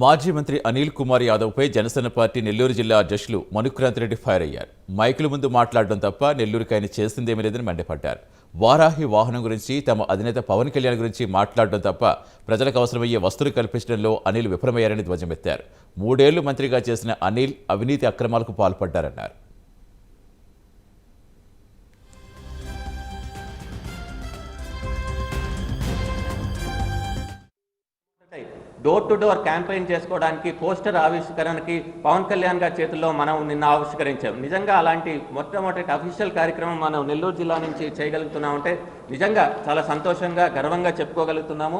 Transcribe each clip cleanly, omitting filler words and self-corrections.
మాజీ మంత్రి అనిల్ కుమార్ యాదవ్పై జనసేన పార్టీ నెల్లూరు జిల్లా అధ్యక్షులు మనుక్రాంత్ రెడ్డి ఫైర్ అయ్యారు. మైకుల ముందు మాట్లాడడం తప్ప నెల్లూరుకి ఆయన చేసిందేమీ లేదని మండిపడ్డారు. వారాహి వాహనం గురించి, తమ అధినేత పవన్ కళ్యాణ్ గురించి మాట్లాడడం తప్ప ప్రజలకు అవసరమయ్యే వస్తువులు కల్పించడంలో అనిల్ విఫలమయ్యారని ధ్వజమెత్తారు. 3 ఏళ్లు మంత్రిగా చేసిన అనిల్ అవినీతి అక్రమాలకు పాల్పడ్డారన్నారు. డోర్ టు డోర్ క్యాంపెయిన్ చేసుకోవడానికి పోస్టర్ ఆవిష్కరణకి పవన్ కళ్యాణ్ గారి చేతుల్లో మనం నిన్న ఆవిష్కరించాం. నిజంగా అలాంటి మొట్టమొదటి అఫీషియల్ కార్యక్రమం మనం నెల్లూరు జిల్లా నుంచి చేయగలుగుతున్నామంటే నిజంగా చాలా సంతోషంగా, గర్వంగా చెప్పుకోగలుగుతున్నాము.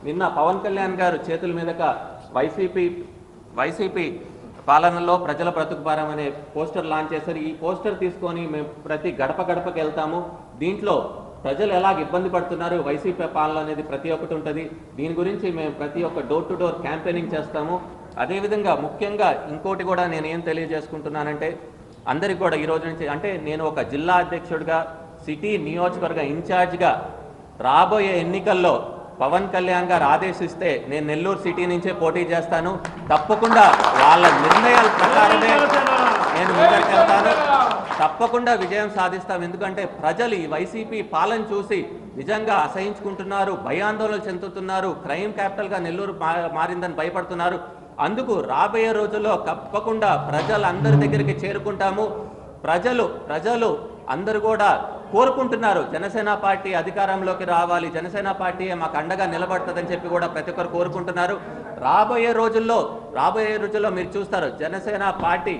నిన్న పవన్ కళ్యాణ్ గారు చేతుల మీదుగా వైసీపీ పాలనలో ప్రజల బ్రతుకు భారం అనే పోస్టర్ లాంచ్ చేశారు. ఈ పోస్టర్ తీసుకొని మేము ప్రతి గడపకి వెళ్తాము. దీంట్లో ప్రజలు ఎలాగ ఇబ్బంది పడుతున్నారు, వైసీపీ పాలన అనేది ప్రతి ఒక్కటి ఉంటుంది. దీని గురించి మేము ప్రతి ఒక్క డోర్ టు డోర్ క్యాంపెయినింగ్ చేస్తాము. అదేవిధంగా ముఖ్యంగా ఇంకోటి కూడా నేను ఏం తెలియజేసుకుంటున్నానంటే, అందరికి కూడా ఈరోజు నుంచి అంటే నేను ఒక జిల్లా అధ్యక్షుడిగా, సిటీ నియోజకవర్గ ఇన్ఛార్జ్గా రాబోయే ఎన్నికల్లో పవన్ కళ్యాణ్ గారు ఆదేశిస్తే నేను నెల్లూరు సిటీ నుంచే పోటీ చేస్తాను. తప్పకుండా వాళ్ళ నిర్ణయాల ప్రకారమే నేను ముందరికి వెళ్తాను. తప్పకుండా విజయం సాధిస్తాం. ఎందుకంటే ప్రజలు ఈ వైసీపీ పాలన చూసి నిజంగా అసహించుకుంటున్నారు, భయాందోళనలు చెందుతున్నారు. క్రైమ్ క్యాపిటల్గా నెల్లూరు మారిందని భయపడుతున్నారు. అందుకు రాబోయే రోజుల్లో తప్పకుండా ప్రజలందరి దగ్గరికి చేరుకుంటాము. ప్రజలు అందరూ కూడా కోరుకుంటున్నారు జనసేన పార్టీ అధికారంలోకి రావాలి, జనసేన పార్టీ మాకు అండగా నిలబడుతుందని చెప్పి కూడా ప్రతి ఒక్కరు కోరుకుంటున్నారు. రాబోయే రోజుల్లో మీరు చూస్తారు జనసేన పార్టీ